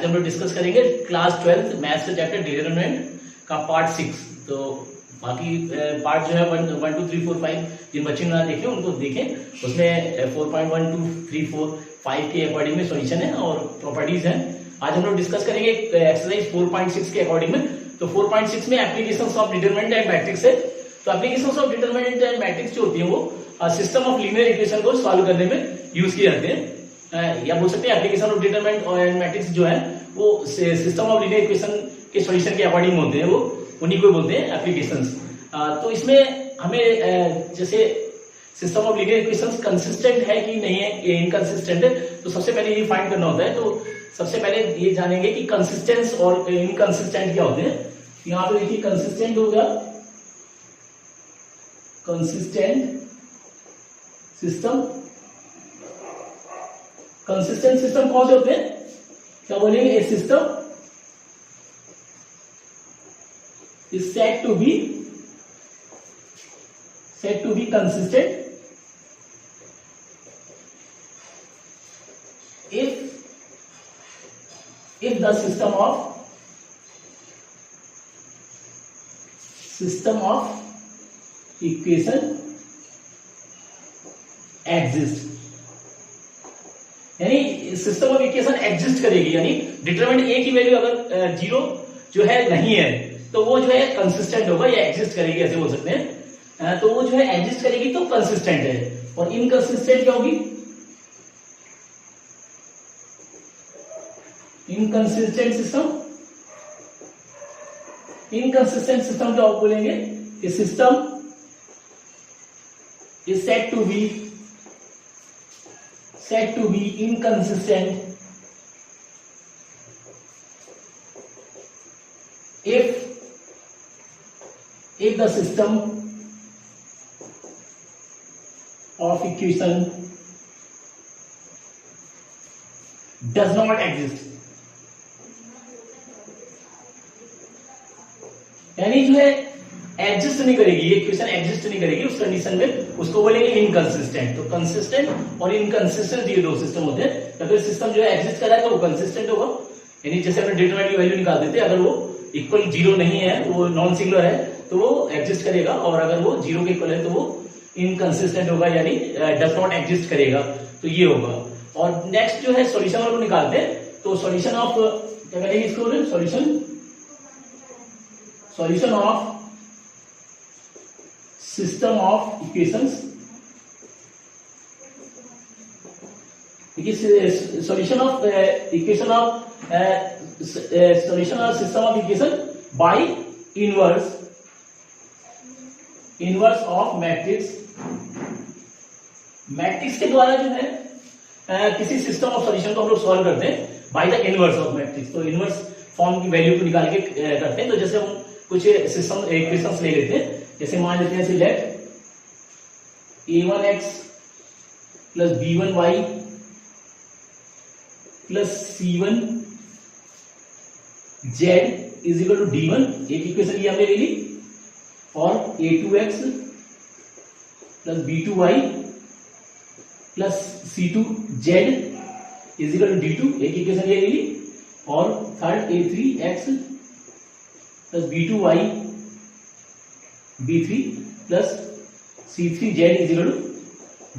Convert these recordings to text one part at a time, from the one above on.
हम लोग डिस्कस करेंगे क्लास 12 मैथ्स का चैप्टर डिटरमिनेंट का पार्ट 6। तो बाकी पार्ट जो है 1 2 3 4 5 जिन बच्चों ने ना देखे उनको देखें। उसमें 4.1 2 3 4 5 के अकॉर्डिंग में सॉल्यूशन है और प्रॉपर्टीज हैं। आज हम लोग डिस्कस करेंगे एक्सरसाइज 4.6 के अकॉर्डिंग में। तो 4.6 में applications of determinant and matrix है। तो applications of determinant and matrix जो होती है वो सिस्टम ऑफ लीनियर इक्वेशन को सॉल्व करने में यूज किए जाते हैं। या बोल सकते हैं एप्लीकेशन ऑफ डिटरमिनेंट और मैट्रिक्स जो है वो सिस्टम ऑफ लीनियर इक्वेशन के सॉल्यूशन के अकॉर्डिंग होते हैं, वो उन्हीं को बोलते हैं एप्लीकेशंस। तो इसमें हमें जैसे system of linear equations consistent है कि नहीं है, इनकंसिस्टेंट है, तो सबसे पहले ये फाइंड करना होता है। तो सबसे पहले ये जानेंगे कि कंसिस्टेंस और इनकंसिस्टेंट क्या होते हैं। यहाँ पे देखिए कंसिस्टेंट होगा, कंसिस्टेंट सिस्टम। कंसिस्टेंट सिस्टम कौन से होते हैं, क्या बोलेंगे, ए system is said to be consistent if the system of equation exists। यानी सिस्टम ऑफ इक्वेशन एग्जिस्ट करेगी, यानी डिटरमिनेंट ए की वैल्यू अगर 0 जो है नहीं है तो वो जो है कंसिस्टेंट होगा या एग्जिस्ट करेगी, ऐसे बोल सकते हैं। तो वो जो है एग्जिस्ट करेगी तो कंसिस्टेंट है। और इनकंसिस्टेंट क्या होगी, इनकंसिस्टेंट सिस्टम क्या बोलेंगे, कि system is said to be inconsistent if the system of equation does not exist। यानी जो है एग्जिस्ट नहीं करेगी, ये इक्वेशन एग्जिस्ट नहीं करेगी, उस कंडीशन में उसको बोलेंगे इनकंसिस्टेंट। तो कंसिस्टेंट और इनकंसिस्टेंट ये दो सिस्टम होते हैं। अगर सिस्टम जो है एग्जिस्ट कर रहा है तो वो कंसिस्टेंट होगा, यानी जैसे हमने डिटरमिनेंट की वैल्यू निकाल देते हैं, अगर वो इक्वल 0 नहीं है, वो नॉन सिंगुलर है, तो वो एग्जिस्ट करेगा। और अगर वो 0 के इक्वल है तो वो इनकंसिस्टेंट होगा, यानी डज नॉट एग्जिस्ट करेगा। तो ये होगा। और नेक्स्ट जो है सॉल्यूशन हम लोग निकालते हैं। तो सॉल्यूशन ऑफ क्या करेंगे इसको, solution of system of equations. Solution of equation of solution of system of equation by inverse of matrix। Matrix के द्वारा जो है किसी सिस्टम ऑफ सॉल्यूशन को हम लोग सॉल्व करते हैं by the inverse of matrix. तो इनवर्स फॉर्म की वैल्यू को निकाल के करते हैं। तो जैसे हम कुछ सिस्टम इक्वेशंस ले लेते हैं, जैसे मान लेते हैं let a1x plus b1y plus c1 z is equal to d1, एक इक्वेशन ये हमने ले ली। और a2x प्लस b2y प्लस c2z is equal to d2, एक इक्वेशन ये ले ली। और third a3x plus b2y b3 plus c3z is equal to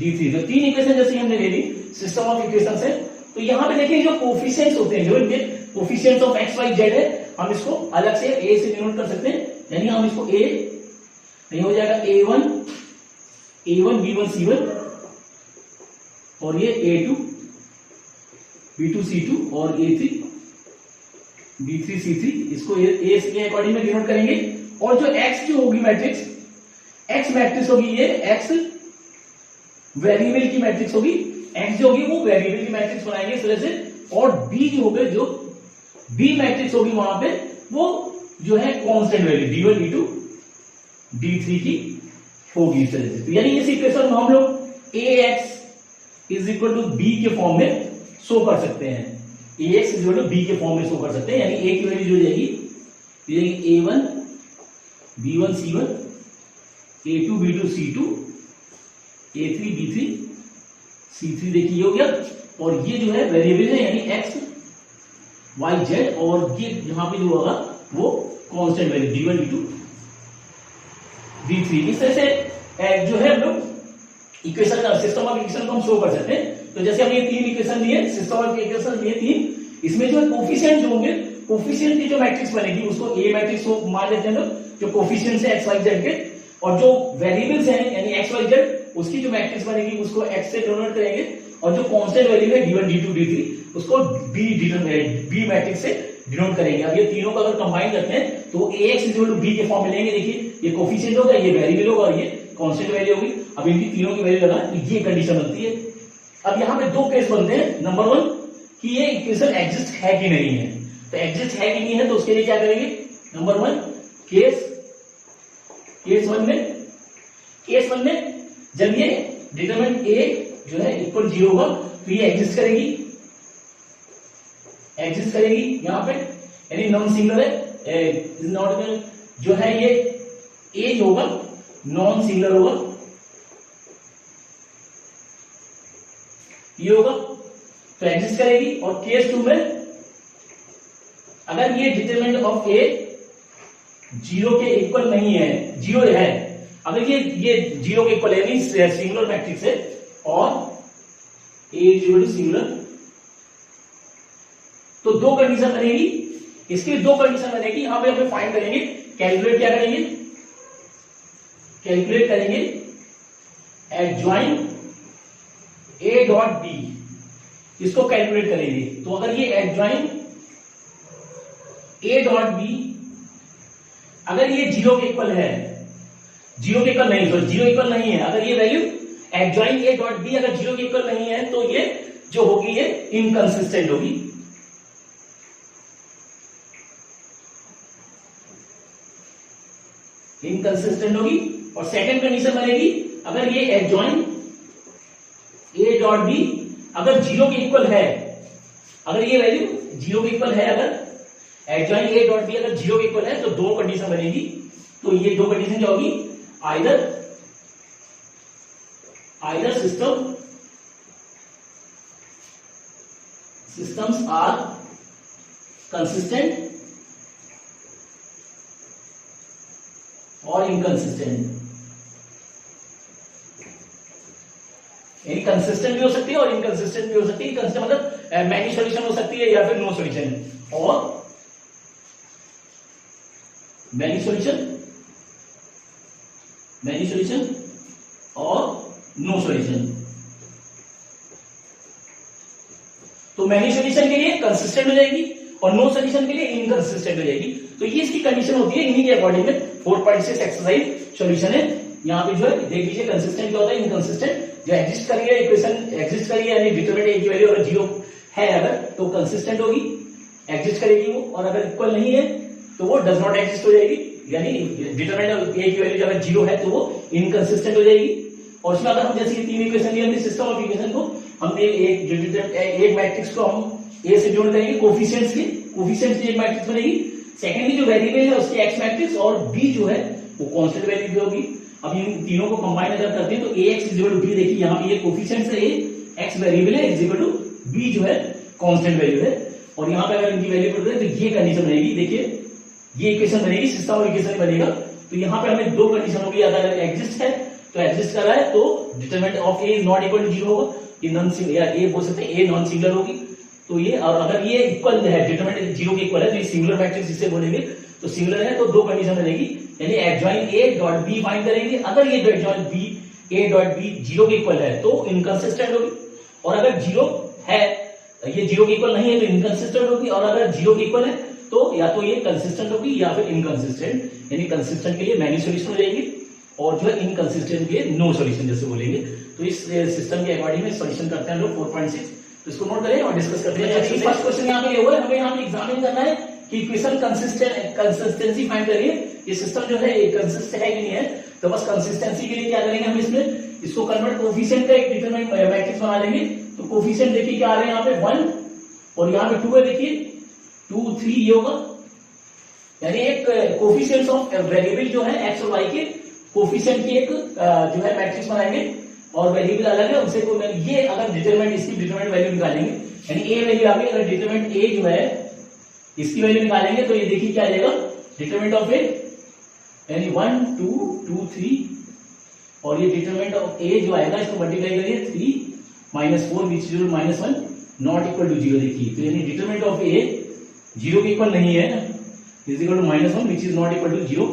d3। तो तीन इक्वेशन जैसे हमने ले ली सिस्टम ऑफ इक्वेशन से। तो यहां पे देखिए जो कोफिशिएंट्स होते हैं, जो इनके coefficients of x y z है, हम इसको अलग से a से डिनोट कर सकते हैं। यानी हम इसको a नहीं हो जाएगा a1 b1 c1 और ये a2 b2 c2 और a3 b3 c3, इसको a के अकॉर्डिंग में डिनोट करेंगे। और जो x जो होगी मैट्रिक्स, x मैट्रिक्स होगी, ये x वेरिएबल की मैट्रिक्स होगी, x जो होगी वो वेरिएबल की मैट्रिक्स बनाएंगे इस तरह से। और b जो होगा, जो b मैट्रिक्स होगी वहां पे वो जो है constant value d1 d2 d3 की होगी इस तरह से। तो यानी इस इक्वेशन में हम लोग ax is equal to b के फॉर्म में शो कर सकते हैं, ax is equal to b के फॉर्म में शो कर सकते हैं। यानी a की वैल्यू जो जाएगी a1 b1 c1 a2 b2 c2 a3 b3 C3 देखिए हो गया। और ये जो है वेरिएबल है, यानी x वाई जेड, और ये यहां पे जो होगा वो constant value d1 d2 d3। इस तरह से जो है हम लोग इक्वेशन सिस्टम ऑफ इक्वेशन को हम शो कर सकते हैं। तो जैसे हम ये तीन इक्वेशन लिए, सिस्टम ऑफ इक्वेशन लिए तीन, इसमें जो कोफिशिएंट जो होंगे, कोफिशिएंट की जो मैट्रिक्स बनेगी उसको ए मैट्रिक्स को मान लेते हैं लोग, जो कोफिशिएंट्स है एक्स वाई जेड के, और जो वेरिएबल्स हैं यानी एक्स वाई जेड उसकी जो मैट्रिक्स बनेगी उसको एक्स से डिनोट करेंगे, और जो कांस्टेंट वैल्यू है d1 d2 d3 उसको बी मैट्रिक्स से डिनोट करेंगे। अब ये तीनों को अगर कंबाइन करते हैं तो ax b के फॉर्म मिलेंगे। देखिए ये कोफिशिएंट होगा, ये वेरिएबल होगा और ये कांस्टेंट वैल्यू होगी। अब इनकी तीनों की वैल्यू लगा तो ये कंडीशन बनती है। अब यहाँ पे दो केस बनते हैं। नंबर वन कि ये इक्वेशन एग्जिस्ट है कि नहीं है, तो एग्जिस्ट है कि नहीं है तो उसके लिए क्या करेंगे, नंबर वन केस वन में जब ये डिटरमिनेंट a जो है इक्वल 0 होगा तो ये एग्जिस्ट करेगी यहां पे, यानी नॉन सिंगुलर है, नॉट जो है ये a जो होगा नॉन सिंगुलर होगा, ये होगा तो एग्जिस्ट करेगी। और केस 2 में अगर ये डिटरमिनेंट ऑफ a 0 के इक्वल नहीं है, 0 है, अगर ये 0 के इक्वल है सिंगुलर मैट्रिक्स है और a इक्वल टू सिंगुलर, तो दो कंडीशन बनेगी, इसके दो कंडीशन बनेगी। यहां पे हम फाइंड करेंगे, कैलकुलेट क्या करेंगे, कैलकुलेट करेंगे एडजॉइन a डॉट b, इसको कैलकुलेट करेंगे। तो अगर ये एडजॉइन a डॉट b अगर ये 0 के इक्वल है, 0 के इक्वल नहीं, तो 0 इक्वल नहीं है, अगर ये value adjoin a dot b अगर 0 के इक्वल नहीं है तो ये जो होगी ये इनकंसिस्टेंट होगी। इनकंसिस्टेंट होगी। और सेकंड कंडीशन बनेगी, अगर ये एडजॉइन a डॉट b अगर 0 के इक्वल है, अगर ये वैल्यू 0 के इक्वल है, अगर एडजॉइन a डॉट b अगर 0 के इक्वल है तो दो कंडीशन बनेगी। तो ये दो कंडीशन क्या होगी, आइदर systems are consistent और inconsistent, यानी कंसिस्टेंट भी हो सकती है और इनकंसिस्टेंट भी हो सकती है। कंसिस्टेंट मतलब मैनी सॉल्यूशन हो सकती है या फिर नो सॉल्यूशन, और मैनी सॉल्यूशन और नो सॉल्यूशन। तो मैनी सॉल्यूशन के लिए कंसिस्टेंट हो जाएगी और नो सॉल्यूशन के लिए इनकंसिस्टेंट हो जाएगी। तो ये इसकी कंडीशन होती है, इन्हीं के अकॉर्डिंग में 4.6 एक्सरसाइज सॉल्यूशन है। यहाँ पे जो है देख लीजिए कंसिस्टेंट क्या होता है, इनकंसिस्टेंट जो एग्जिस्ट करिए, इक्वेशन एग्जिस्ट करिए यानी डिटरमिनेंट a की वैल्यू अगर 0 है अगर तो कंसिस्टेंट होगी, एग्जिस्ट करेगी वो, और अगर इक्वल नहीं है तो वो डज नॉट एग्जिस्ट हो जाएगी, यानी डिटरमिनेंट a की वैल्यू अगर 0 है तो वो इनकंसिस्टेंट हो जाएगी। और उसमें अगर हम जैसे तीन इक्वेशन लिए हमने सिस्टम ऑफ इक्वेशन को, हमने एक मैट्रिक्स को हम a से जोड़ करेंगे, कोफिशिएंट्स की एक मैट्रिक्स बनेगी। सेकेंडली जो वेरिएबल है उसकी x मैट्रिक्स, और b जो है वो कांस्टेंट वैल्यू भी होगी। अब इन तीनों को कंबाइन अगर करते हैं तो ax is equal to b, देखिए यहाँ पे ये कोफिशिएंट्स है, a x वेरिएबल है, इज इक्वल टू b जो है कांस्टेंट वैल्यू है। और यहाँ पे अगर इनकी वैल्यू पुट करें तो ये कंडीशन बनेगी, देखिए ये इक्वेशन बनेगी, सिस्टम ऑफ इक्वेशन बनेगा। तो यहाँ पे हमें दो कंडीशन होगी, अगर एग्जिस्ट है तो एग्जिस्ट कर रहा है तो determinant of a is not equal to 0 होगा, ये नॉन सिंगुलर, या a बोल सकते हैं a नॉन सिंगुलर होगी। तो ये, और अगर ये इक्वल है, डिटरमिनेंट 0 के इक्वल है तो ये सिंगुलर मैट्रिक्स जिसे बोलेंगे, तो सिंगुलर है तो दो कंडीशन बनेगी, यानी adjoin a dot b find करेंगे। अगर ये एडजॉइन a डॉट b 0 के इक्वल है तो इनकंसिस्टेंट होगी, और अगर 0 है, ये 0 के इक्वल नहीं है तो इनकंसिस्टेंट होगी, और अगर 0 के इक्वल है तो या तो ये कंसिस्टेंट होगी या फिर इनकंसिस्टेंट, यानी कंसिस्टेंट के लिए मैनी सॉल्यूशन हो जाएगी और जो है इनकंसिस्टेंट के लिए नो सॉल्यूशन जैसे बोलेंगे। तो इस सिस्टम के अकॉर्डिंग में सॉल्यूशन करते हैं लोग 4.6, तो इसको नोट करें और डिस्कस करते हैं। फर्स्ट क्वेश्चन यहाँ पे ये हुआ है, हमें यहाँ पे एग्जामिन करना है कि इक्वेशन कंसिस्टेंसी फाइंड करिए, ये सिस्टम जो है कंसिस्टेंट है कि नहीं है। तो बस कंसिस्टेंसी के लिए क्या करेंगे, हम इसमें इसको कन्वर्ट कोफिशिएंट का एक डिटरमिनेंट मैट्रिक्स बना लेंगे। तो कोफिशिएंट देखिए क्या आ रहे हैं यहाँ पे 1 और यहाँ पे 2 है, देखिए 2 3 ये होगा, यानी एक कोफिशिएंट्स ऑफ वेरिएबल जो है x और y के कोफिशिएंट की एक जो है मैट्रिक्स बनाएंगे, और वेरिएबल अलग है उनसे कोई ये अगर डिटरमिनेंट इसकी डिटरमिनेंट वैल्यू निकालेंगे, यानी a वैल्यू आ गई, अगर डिटरमिनेंट a जो है इसकी वैल्यू निकालेंगे तो ये देखिए क्या आ जाएगा, डिटरमिनेंट ऑफ ए यानी 1 2 2 3 और ये डिटरमिनेंट ऑफ ए जो आएगा इसको मल्टीप्लाई करिए 3 -4 which is -1 not equal to 0। देखिए तो यानी डिटरमिनेंट ऑफ ए 0 के इक्वल नहीं है, is equal to -1 which is not equal to 0,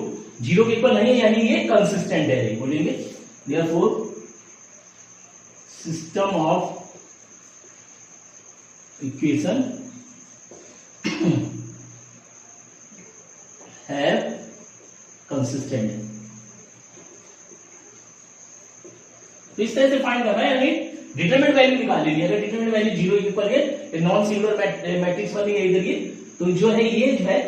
0 के इक्वल नहीं है यानी ये कंसिस्टेंट है। बोलेंगे देयरफॉर सिस्टम ऑफ इक्वेशन है कंसिस्टेंट। तो इस तरह से फाइंड करना है, यानी डिटरमिनेंट वैल्यू निकाल लेनी है। अगर डिटरमिनेंट वैल्यू 0 के ऊपर है, नॉन सिंगुलर मैट्रिक्स बन गई इधर ये, तो जो है ये जो है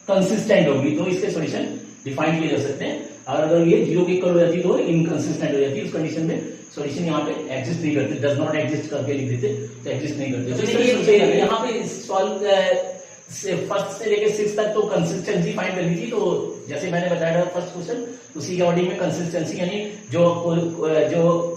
कंसिस्टेंट होगी, तो इसके सॉल्यूशन डिफाइन किए जा सकते हैं। और अगर ये 0 के इक्वल हो जाती तो इनकंसिस्टेंट हो जाती, उस कंडीशन में सॉल्यूशन यहाँ पे एग्जिस्ट नहीं करते, डज नॉट एग्जिस्ट करके लिख देते तो एग्जिस्ट नहीं करते। तो यहाँ पे सॉल्व फर्स्ट से लेके 6 तक तो कंसिस्टेंसी फाइंड करनी थी। तो जैसे मैंने बताया था फर्स्ट क्वेश्चन, उसी के अकॉर्डिंग में कंसिस्टेंसी यानी जो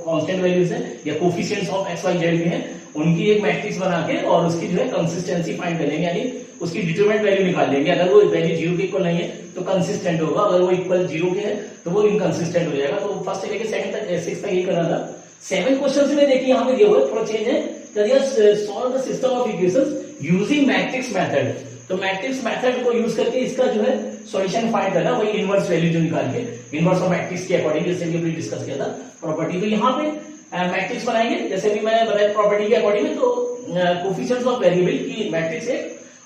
कांस्टेंट वैल्यूज है या coefficients of x y z में है उनकी एक मैट्रिक्स बना के और उसकी जो है कंसिस्टेंसी फाइंड कर लेंगे, यानी उसकी डिटरमिनेंट वैल्यू निकाल लेंगे। अगर वो वैल्यू 0 के इक्वल नहीं है तो कंसिस्टेंट होगा, अगर वो इक्वल 0 के है तो वो इनकंसिस्टेंट हो जाएगा। तो फर्स्ट से लेके 7 तक 6 तक ये करना था। 7 क्वेश्चन में देखिए यहाँ पे दिया हुआ है, थोड़ा चेंज है, solve the system of equations using matrix method. तो मैट्रिक्स मेथड को यूज करके इसका जो है सॉल्यूशन फाइंड करना, वही इनवर्स वैल्यू जो निकाल के इनवर्स ऑफ मैट्रिक्स के अकॉर्डिंग, जैसे कि हमने डिस्कस किया था प्रॉपर्टी। तो यहाँ पे मैट्रिक्स बनाएंगे जैसे भी मैंने बताया प्रॉपर्टी के अकॉर्डिंग में, तो कोफिशिएंट्स ऑफ वेरिएबल की मैट्रिक्स है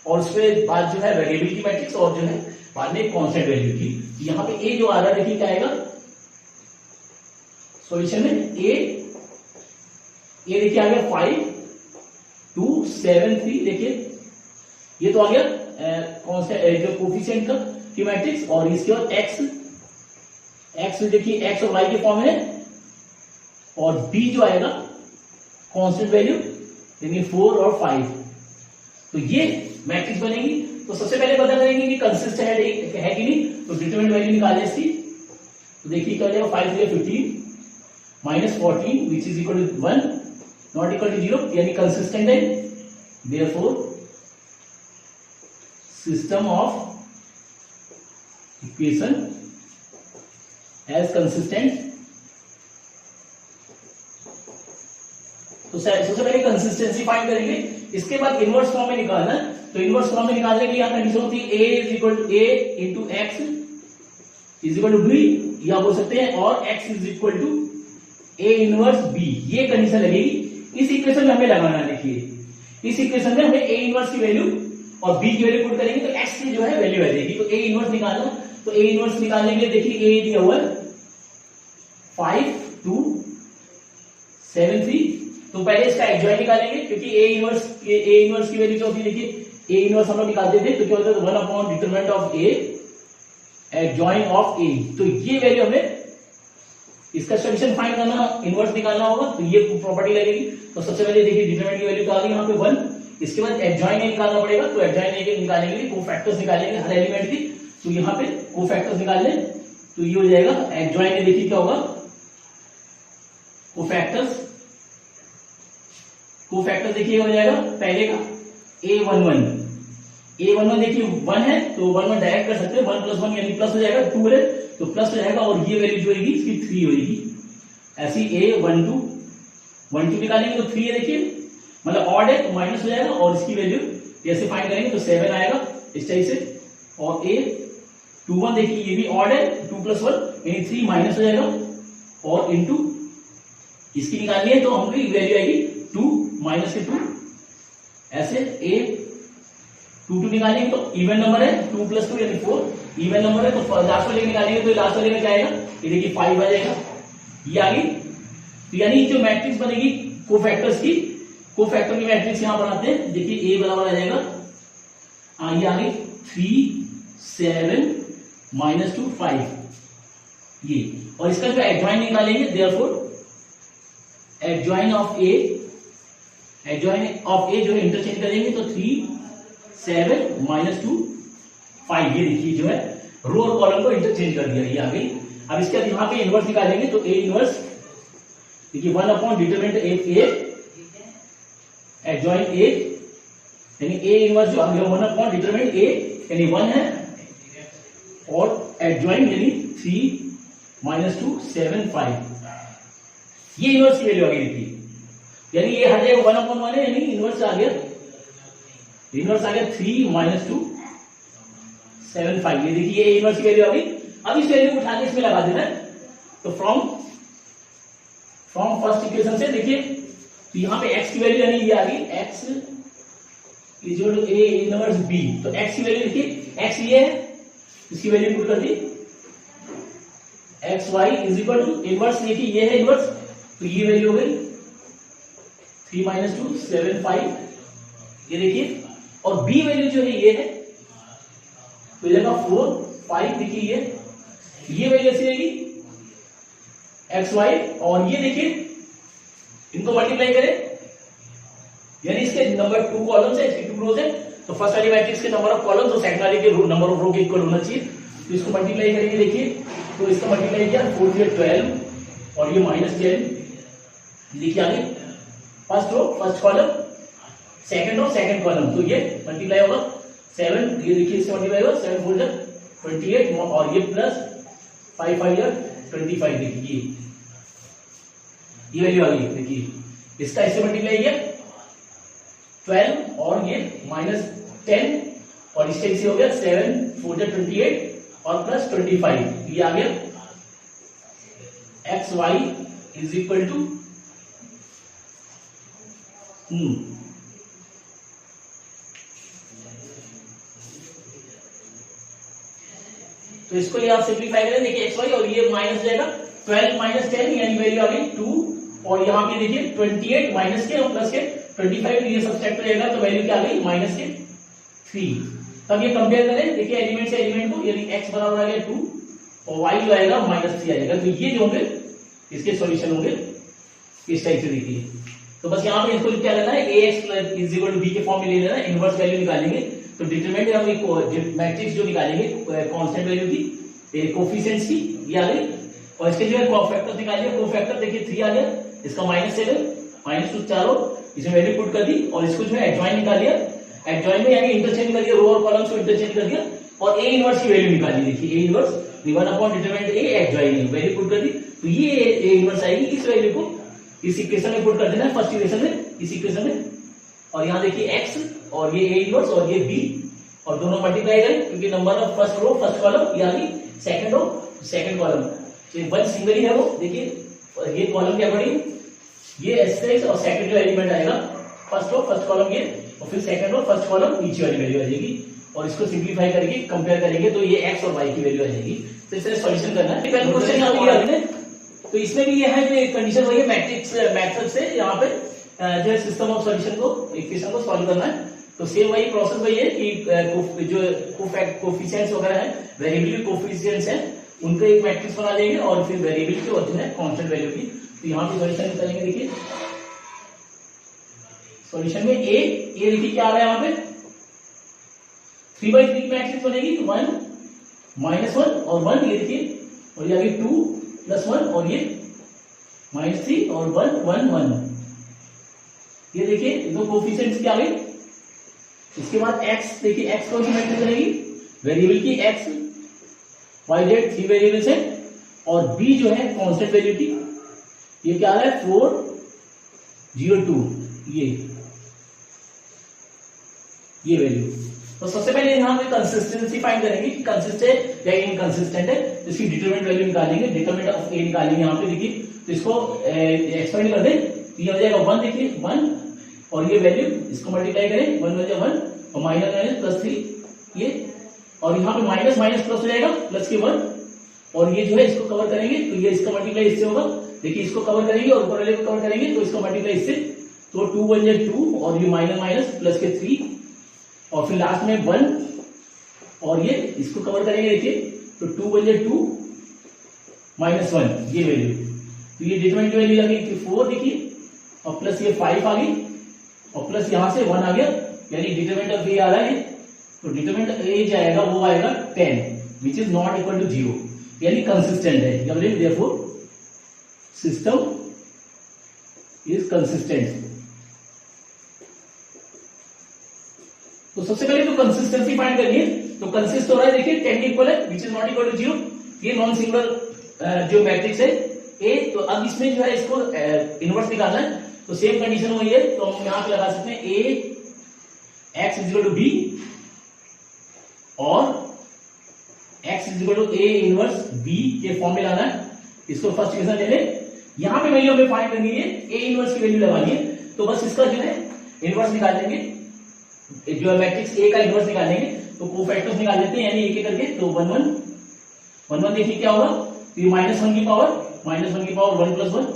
और उसके बाद जो है वेरिएबल की मैट्रिक्स और जो है बाद में कांस्टेंट वैल्यू की। यहाँ पे ए जो आ रहा है देखिए क्या आएगा सॉल्यूशन में, ए देखिए आ गया 5 2 7 3, देखिए ये तो आ गया जो कोफिशिएंट का की मैट्रिक्स, और इसके बाद एक्स देखिए एक्स और वाई के फॉर्म है, और बी जो आएगा कांस्टेंट वैल्यू यानी 4 और 5। तो ये मैट्रिक्स बनेगी। तो सबसे पहले पता करेंगे कि कंसिस्टेंट है कि नहीं, तो डिटरमिनेंट वैल्यू निकालें इसकी। तो देखिए क्या हो जाएगा, 5 3 15 -14 which is equal to 1 not equal to 0, यानी कंसिस्टेंट है। Therefore system of equation as consistent. तो सबसे पहले कंसिस्टेंसी फाइंड करेंगे, इसके बाद इनवर्स फॉर्म में निकालना है। तो इनवर्स फॉर्म में निकालने के लिए यहाँ कंडीशन होती है a is equal to a into x is equal to b, या बोल सकते हैं और x is equal to a inverse b, ये कंडीशन लगेगी। इस इक्वेशन में हमें लगाना है, देखिए इस इक्वेशन में हमें a इनवर्स की वैल्यू और b की वैल्यू पुट करेंगे तो x की जो है वैल्यू आ जाएगी। तो a इनवर्स निकालना, तो a इनवर्स निकालने के लिए देखिए a दिया हुआ है 5 2 7 3। तो पहले इसका एडजॉइन निकालेंगे, क्योंकि a इनवर्स की वैल्यू क्या होती है, देखिए a इनवर्स हम लोग निकालते थे तो क्या होता है 1 upon determinant of a adjoin of a। तो ये वैल्यू हमें इसका सॉल्यूशन फाइंड करना, इनवर्स निकालना होगा, तो ये प्रॉपर्टी लगेगी। तो सबसे पहले देखिए डिटरमिनेंट की वैल्यू क्या आ गई यहाँ पे 1, इसके बाद एडजॉइन a निकालना पड़ेगा। तो एडजॉइन a निकालने के लिए कोफैक्टर्स निकालेंगे हर एलिमेंट की, तो यहाँ पे कोफैक्टर्स निकाल लें तो ये हो जाएगा एडजॉइन a। देखिए क्या होगा कोफैक्टर्स देखिए हो जाएगा पहले का a11 देखिए 1 है तो 1 डायरेक्ट कर सकते हैं, 1 + 1 यानी प्लस हो जाएगा, 2 है तो प्लस हो जाएगा, और ये वैल्यू जो होगी इसकी 3 होगी। ऐसी a12 निकालेंगे तो 3 है, देखिए मतलब ऑड है तो माइनस हो जाएगा, और इसकी वैल्यू जैसे फाइंड करेंगे तो 7 आएगा इस टाइप से। और a21 देखिए ये भी ऑड है, 2 + 1 यानी 3 माइनस हो जाएगा, और इंटू इसकी निकालनी है तो हमकी वैल्यू आएगी 2 -2। ऐसे a22 निकालेंगे तो इवन नंबर है, 2 + 2 यानी 4 इवन नंबर है, तो लास्ट वाले निकालेंगे तो लास्ट वाले में क्या आएगा, ये देखिए 5 आ जाएगा, ये आ गई। तो यानी जो मैट्रिक्स बनेगी कोफैक्टर्स की, कोफैक्टर की मैट्रिक्स यहां बनाते हैं, देखिए a बराबर आ जाएगा, ये आ गई 3 7 -2 5 ये, और इसका जो एडजॉइन निकालेंगे देयरफॉर एडजॉइन ऑफ a जो है इंटरचेंज करेंगे तो 3 7 -2 5, ये देखिए जो है रो और कॉलम को इंटरचेंज कर दिया, ये आ गई। अब इसके बाद यहाँ पे इनवर्स निकालेंगे तो a इनवर्स देखिए 1 upon determinant a adjoin a यानी ए इनवर्स जो आ गया 1 डिटरमिनेंट ए यानी 1 है और एडजॉइंट यानी 3 - 2 7 5 ये इनवर्स की वैल्यू आ गई देखिए यानी ये हट जाएगा 1/1 है यानी इनवर्स आ गया 3 - 2 7 5 ये देखिए ये इनवर्स की वैल्यू आ गई। अब इस वैल्यू को उठा के इसमें लगा देना है तो फ्रॉम फर्स्ट इक्वेशन से देखिए तो यहां पे x की वैल्यू यानी ये आ गई x = a इनवर्स b तो x की वैल्यू देखिए x ये है इसकी वैल्यू पुट कर दी xy = इनवर्स देखिए ये है इनवर्स तो ये वैल्यू हो गई 3 - 2 7 5 ये देखिए और b वैल्यू जो है ये है तो ये 4 5 देखिए ये वैल्यू ऐसी रहेगी xy और ये देखिए इनको मल्टीप्लाई करें यानी इसके नंबर 2 कॉलम्स है इसके 2 रोज है तो फर्स्ट वाली मैट्रिक्स के नंबर ऑफ कॉलम्स और सेकंड वाले के नंबर ऑफ रो के इक्वल होना चाहिए तो इसको मल्टीप्लाई करेंगे देखिए तो इसका मल्टीप्लाई किया 4 × 12 और ये -10 देखिए आगे first row first column second row second column तो ये मल्टीप्लाई होगा 7 ये देखिए इससे मल्टीप्लाई होगा 7 × 4 = 28 और ये प्लस 5 × 5 = 25 देखिए ये वैल्यू आ गई देखिए इसका इससे मल्टीप्लाई किया 12 और ये -10 और इस टाइप से हो गया 7 × 4 = 28 और प्लस 25 ये आ गया xy = तो इसको ये आप सिंप्लीफाई करें देखिए xy और ये माइनस जाएगा 12 - 10 यानी वैल्यू आ गई 2 और यहाँ पे देखिए 28 माइनस के और प्लस के 25 ये सब्ट्रैक्ट करेगा तो वैल्यू क्या आ गई -के 3 तब ये कंपेयर करें देखिए एलिमेंट से एलिमेंट को यानी x बराबर आ गया 2 और y जो आएगा -3 आएगा तो ये जो होंगे इसके सॉल्यूशन होंगे इस टाइप से देखिए तो बस यहाँ पे इसको क्या लेना है ax = b के फॉर्म में ले लेना है इनवर्स वैल्यू निकालेंगे तो डिटरमिनेंट हम एक मैट्रिक्स जो निकालेंगे कांस्टेंट वैल्यू की कोफिशिएंट्स की ये आ गई और इसके जो है कोफैक्टर निकालिए कोफैक्टर देखिए 3 आ गया इसका -7 -2 चारों इसमें वैल्यू पुट कर दी और इसको जो है एडजॉइन निकाल लिया एडजॉइन में यानी इंटरचेंज कर दिया रो और कॉलम्स को इंटरचेंज कर दिया और a इनवर्स की वैल्यू निकाली देखिए a इनवर्स 1/डिटरमिनेंट a एडजॉइन वैल्यू पुट कर दी तो ये a इनवर्स आएगी इस वैल्यू को इस इक्वेशन में पुट कर देना है फर्स्ट इक्वेशन में इस इक्वेशन में और यहाँ देखिए x और ये a इनवर्स और ये b और दोनों मल्टीप्लाई करें क्योंकि number of first row first column ये आ गई सेकंड रो सेकंड कॉलम तो वन सिंगल ही है वो देखिए ये कॉलम क्या पड़ी ये एस्टेक्स और सेकंड जो एलिमेंट आएगा फर्स्ट रो फर्स्ट कॉलम ये और फिर सेकंड रो फर्स्ट कॉलम नीचे वाली वैल्यू आ जाएगी और इसको सिंपलीफाई करके कंपेयर करेंगे तो ये x और y की वैल्यू आ जाएगी तो इसे सॉल्यूशन करना है पहले क्वेश्चन यहां पे आपने तो इसमें भी ये है कि कंडीशन वही है मैट्रिक्स मेथड से यहां पे जो है सिस्टम ऑफ सॉल्यूशन को इक्वेशन को सॉल्व करना है तो सेम वही प्रोसेस वही है कि जो कोफिशिएंट्स वगैरह है वेरिएबल कोफिशिएंट्स है उनका एक मैट्रिक्स बना लेंगे और फिर वेरिएबल की और जो है कांस्टेंट वैल्यू की तो यहाँ पे सॉल्यूशन निकालेंगे देखिए सॉल्यूशन में ए देखिए क्या आ रहा है यहाँ पे 3/3 की मैट्रिक्स बनेगी 1 -1 और 1 ये देखिए और ये आगे 2 + 1 और ये -3 और 1 1 1 ये देखिए दो कोफिशिएंट्स क्या आ गए इसके बाद x देखिए x कौन सी मैट्रिक्स बनेगी वेरिएबल की x y z 3 वेरिएबल्स है और b जो है कांस्टेंट वैल्यू की ये क्या आ रहा है 4 0 2 ये वैल्यू तो सबसे पहले यहां पे कंसिस्टेंसी फाइंड करेंगे कि कंसिस्टेंट या इनकंसिस्टेंट है इसकी डिटरमिनेंट वैल्यू निकालेंगे डिटरमिनेंट ऑफ a निकालेंगे यहां पे देखिए तो इसको एक्सपेंड कर दें तो ये हो जाएगा 1 देखिए 1 और ये वैल्यू इसको मल्टीप्लाई करें 1 हो जाएगा 1 और माइनस +3 ये और यहाँ पे माइनस माइनस प्लस हो जाएगा प्लस के 1 और ये जो है इसको कवर करेंगे तो ये इसका मल्टीप्लाई इससे होगा देखिए इसको कवर करेंगे और ऊपर वाले को कवर करेंगे तो इसका मल्टीप्लाई इससे तो 2 1 जाए 2 और ये माइनस माइनस प्लस के 3 और फिर लास्ट में 1 और ये इसको कवर करेंगे देखिए तो 2 1 जाए 2 -1 ये वैल्यू तो ये डिटरमिनेंट वैल्यू आ गई 4 देखिए और प्लस ये 5 आ गई और प्लस यहां से 1 आ गया यानी डिटरमिनेंट ऑफ ए आ रहा है तो डिटरमिनेंट ए जाएगा वो आएगा 10 which is not equal to 0 यानी कंसिस्टेंट है देयरफॉर सिस्टम इज कंसिस्टेंट सबसे पहले तो कंसिस्टेंसी फाइंड करनी है। तो कंसिस्ट हो रहा है, देखिए 10 इक्वल है which is not equal to 0, ये नॉन सिंगुलर जो मैट्रिक्स है ए। तो अब इसमें जो है इसको इनवर्स निकालना है, तो सेम कंडीशन वही है, तो हम यहां पे लगा सकते हैं A X is equal to B और X is equal to A inverse B के फॉर्म में लाना है। इसको फर्स्ट इक्वेशन ले लें, यहां पे वैल्यू हमें फाइंड करनी है, ए इनवर्स की वैल्यू लगानी है। तो बस इसका जो है इनवर्स निकाल लेंगे, जो है मैट्रिक्स ए का इनवर्स निकाल लेंगे, तो कोफैक्टर्स निकाल लेते हैं यानी एक एक करके। तो 1 1 1 देखिए क्या होगा, तो ये -1 की पावर 1 प्लस 1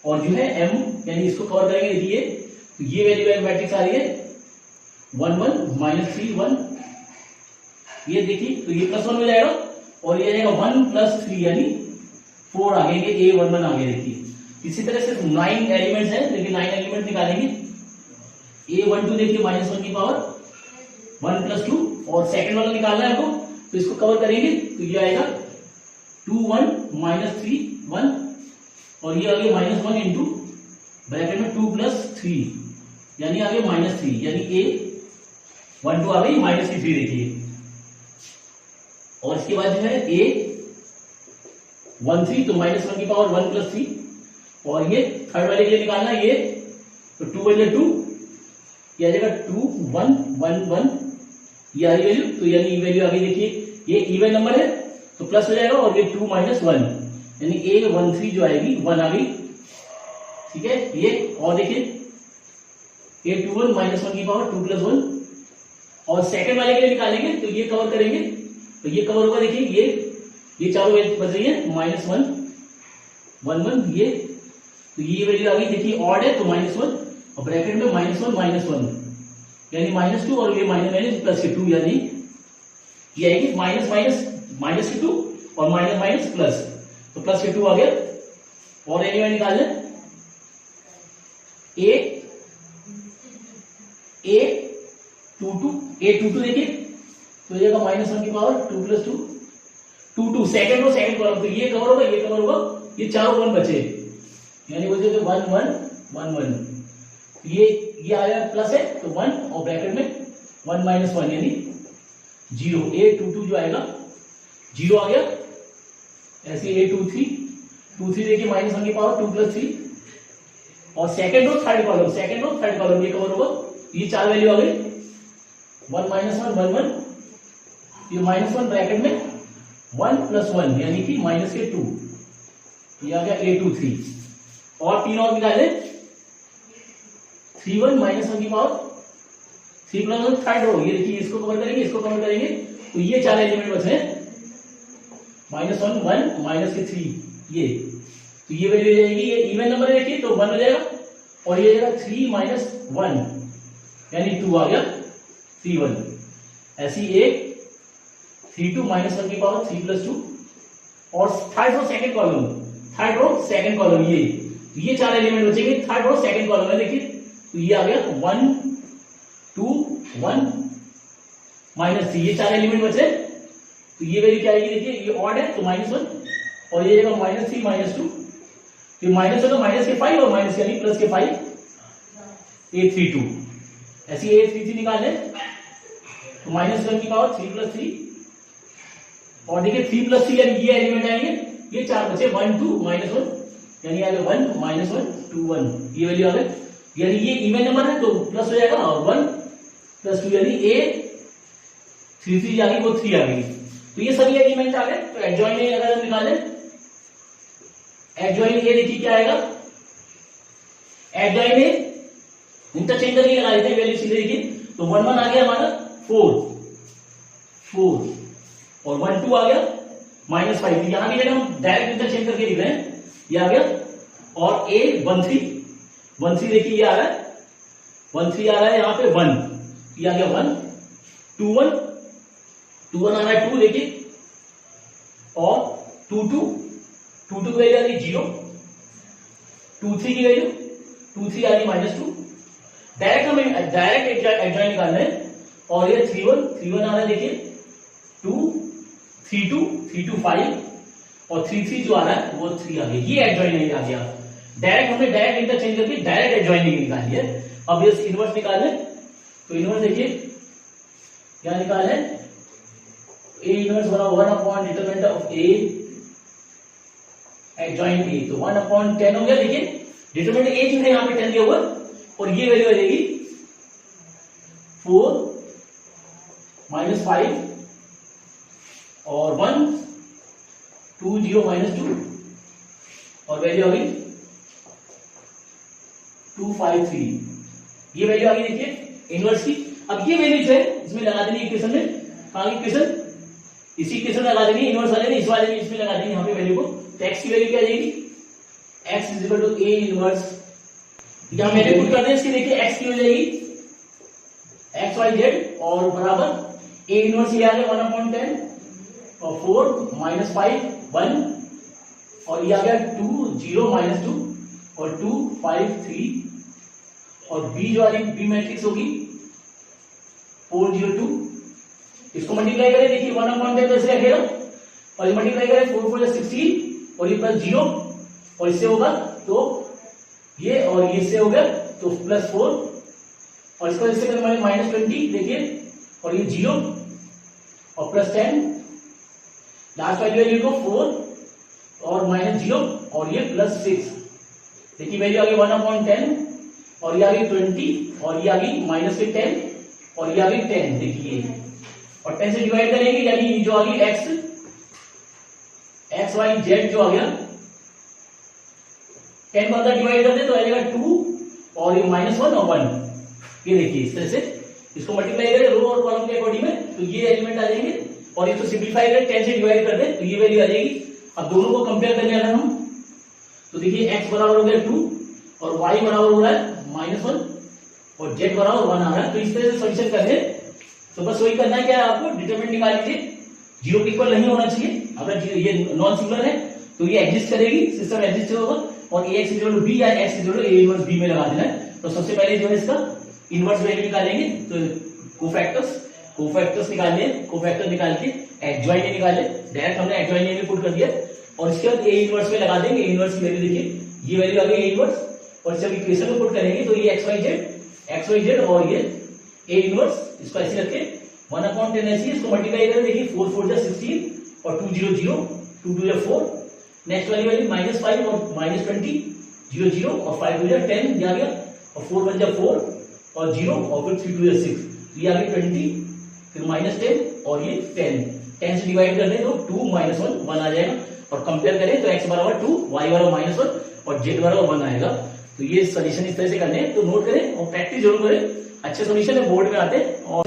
और जो है m यानी इसको कवर करेंगे, देखिए तो ये वैल्यू है मैट्रिक्स आ रही है 1 1 -3 1, ये देखिए तो ये +1 हो जाएगा और ये आएगा 1 + 3 यानी 4 आ गए, ए 1 1 आ गए। देखिए इसी तरह से 9 एलिमेंट्स हैं, लेकिन 9 एलिमेंट निकालेंगे। ए 1 2 देखिए -1 की पावर 1 + 2 और सेकंड वाला निकालना है आपको, तो इसको कवर करेंगे, तो ये आएगा 2 1 -3 1 और ये आ गया -1 इंटू ब्रैकेट में 2 + 3 यानी आ गया -3 यानी ए 1 2 आ गई -3 देखिए। और इसके बाद जो है ए 1 3 तो -1 की पावर 1 + 3 और ये थर्ड वाले के लिए निकालना है, ये तो 2 1 2 ये आ जाएगा 2 1 1 1 ये आ रही वैल्यू, तो यानी वैल्यू आ गई, देखिए ये इवन नंबर है तो प्लस हो जाएगा और ये 2 - 1 यानी ए 1 3 जो आएगी 1 आ गई, ठीक है ये। और देखिए ए 2 1 -1 की पावर 2 + 1 और सेकंड वाले के लिए निकालेंगे, तो ये कवर करेंगे, तो ये कवर होगा, देखिए ये चारों वैल्यू बच रही है -1 1 1 ये, तो ये वैल्यू आ गई, देखिए ऑड है तो -1 और ब्रैकेट में -1 -1 यानी -2 और ये -2 यानी ये आएगी -2 और प्लस, तो +2 आ गया। और एलिमेंट निकाल लें, ए 2 2 देखिए तो ये -1 की power 2 + 2 2 2 second row second column, तो ये कवर होगा, ये कवर होगा, ये चारों 1 बचे यानी बोलते 1 1 1 1 ये आया प्लस है तो 1 और ब्रैकेट में 1 - 1 यानी 0, ए 2 2 जो आएगा 0 आ गया। ऐसे ए 2 3 देखिए -1 की पावर 2 + 3 और सेकंड रो थर्ड कॉलम ये कवर होगा, ये चार वैल्यू आ गई 1 - 1 1 1 ये -1 ब्रैकेट में 1 + 1 यानी कि -2 ये आ गया ए 2 3 और 3 और निकाले 3 1 -1 की पावर 3 + 1 थर्ड रो, ये देखिए इसको कवर करेंगे, तो ये चार एलिमेंट बचे हैं -1 1 -3 ये, तो ये वैल्यू हो जाएगी, ये इवन नंबर है देखिए तो 1 हो जाएगा और ये जाएगा 3 - 1 यानी 2 आ गया 3 1 ऐसी एक 3 2 -1 की पावर 3 + 2 और थर्ड रो सेकंड कॉलम ये चार एलिमेंट बचेंगे, थर्ड रो सेकंड कॉलम है देखिए, तो ये आ गया 1 2 1 -3 ये चार एलिमेंट बचे, तो ये वैल्यू क्या आएगी, देखिए ये ऑड है तो -1 और ये जाएगा -3 -2, तो माइनस होगा माइनस के 5 और माइनस यानी प्लस के 5 a32 ऐसी a33 निकाल लें तो -1 की पावर 3 + 3 और देखिए 3 + 3 यानी ये एलिमेंट आएंगे, ये चार बचे 1 2 -1 यानी आ गया 1 -1 2 1 ये वैल्यू आ गई, यानी ये इवन नंबर है तो प्लस हो जाएगा और 1 + 2 यानी a33 आ गई वो 3 आ गई, तो ये सभी एलिमेंट आ गए। तो एडजॉइन ए अगर हम निकालें एडजॉइन ए देखिए क्या आएगा, एडजॉइन ए इंटरचेंज करके लगा देते हैं वैल्यू सीधे देखिए, तो 1 1 आ गया हमारा 4 और 1 2 आ गया -5, यहां भी हम डायरेक्ट इंटरचेंज करके लिख रहे हैं, ये आ गया और a 1 3 देखिए ये आ रहा है 1 3 आ रहा है यहाँ पे 1 ये आ गया 1 2 1 आ रहा है 2 देखिए और 2 2 की वैल्यू आ रही 0 2 3 की वैल्यू 2 3 आ रही -2, डायरेक्ट हमें डायरेक्ट एडजॉइन निकालना है और ये 3 1 आ रहा है देखिए 2 3 2 5 और 3 3 जो आ रहा है वो 3 आ गया, ये एडजॉइन आ गया। डायरेक्ट हमने डायरेक्ट इंटरचेंज करके डायरेक्ट एडजॉइनिंग निकाली है। अब ये इनवर्स निकालें तो इनवर्स देखिए क्या निकाल है, ए इनवर्स बराबर 1 upon determinant of A adjoint A, तो 1 अपॉन 10 हो गया। लेकिन डिटरमिनेंट ए जो है यहाँ पे 10 दिया हुआ और ये वैल्यू आ जाएगी 4 माइनस 5 और 1 2 0 माइनस 2 और वैल्यू आ गई 253, ये वैल्यू आ गई देखिए इनवर्स की। अब ये वैल्यू जो है इसमें लगा देनी इक्वेशन में, कहां की इक्वेशन, इसी इक्वेशन में लगा देनी, इनवर्स वाले ने इस वाले में इसमें लगा देनी यहाँ पे वैल्यू को। तो x की वैल्यू क्या आ जाएगी, x is equal to a inverse, यहां मैंने पुट कर दिया इसकी, देखिए x की हो जाएगी एक्स वाई जेड और बराबर a इनवर्स ये आ गया 1 अपॉन 10 और 4 माइनस 5 1 और ये आ गया 2 0 माइनस 2 और 2 5 3 और b जो वाली b मैट्रिक्स होगी 4 0 2, इसको मल्टीप्लाई करें, देखिए 1 अपॉन 10 ऐसे रखेगा और ये मल्टीप्लाई करें 4 4 16 और ये प्लस 0 और इससे होगा तो ये और ये से हो गया तो प्लस 4 और इसको इससे करें माइनस 20 देखिए और ये 0 और प्लस 10, लास्ट वाली वैल्यू को 4 और माइनस 0 और ये प्लस 6, देखिए वैल्यू आ गई 1 अपॉन 10 और ये आ गई 20 और ये आ गई माइनस के 10 और ये आ गई 10, देखिए और 10 से डिवाइड करेंगे यानी जो आ गई एक्स वाई जेड जो आ गया 10 को अंदर डिवाइड कर दे तो आ जाएगा 2 और ये माइनस 1 और 1, ये देखिए इस तरह से इसको मल्टीप्लाई करें रो और कॉलम के अकॉर्डिंग में तो ये एलिमेंट आ जाएंगे और इसको सिंपलीफाई करें 10 से डिवाइड कर दे तो ये वैल्यू आ जाएगी। अब दोनों को कंपेयर करने अगर हम तो देखिए x बराबर हो गया 2 और y बराबर हो रहा है माइनस 1 और z बराबर 1 आ रहा है। तो इस तरह से सॉल्यूशन करने तो बस वही करना है क्या आपको, डिटरमिनेंट निकाल लीजिए, जीरो के इक्वल नहीं होना चाहिए, अगर ये नॉन सिंगुलर है तो ये एग्जिस्ट करेगी, सिस्टम एग्जिस्ट होगा और ax इक्वल टू b या x equal to a inverse b में लगा देना है। तो सबसे पहले जो है इसका इनवर्स वैल्यू निकालेंगे तो कोफैक्टर्स निकालने, कोफैक्टर निकाल के एडजॉइंट ए निकाले, डायरेक्ट हमने एडजॉइंट ए में पुट कर दिया और इसके बाद a इनवर्स में लगा देंगे, इनवर्स की वैल्यू देखिए ये वैल्यू आ गई a इनवर्स और जब इक्वेशन में पुट करेंगे तो ये x y z और ये a इनवर्स इसको ऐसे रख के 1 अपॉन 10 ऐसे इसको मल्टीप्लाई करें, देखिए 4 4 जा 16 और 2 0 0 2 2 जा 4, नेक्स्ट वाली वैल्यू माइनस 5 और माइनस 20 0 0 और 5 2 जा 10 ये आ गया और 4 1 जा 4 और 0 और फिर 3 2 जा 6 तो ये आ गया 20 फिर माइनस 10 और ये 10 से डिवाइड कर दें तो 2 माइनस 1 आ जाएगा और कंपेयर करें तो x बराबर 2 y बराबर माइनस 1 और z बराबर 1 आएगा। तो ये सोल्यूशन इस तरह से करने हैं, तो नोट करें और प्रैक्टिस जरूर करें, अच्छे सोल्यूशन है बोर्ड में आते हैं। और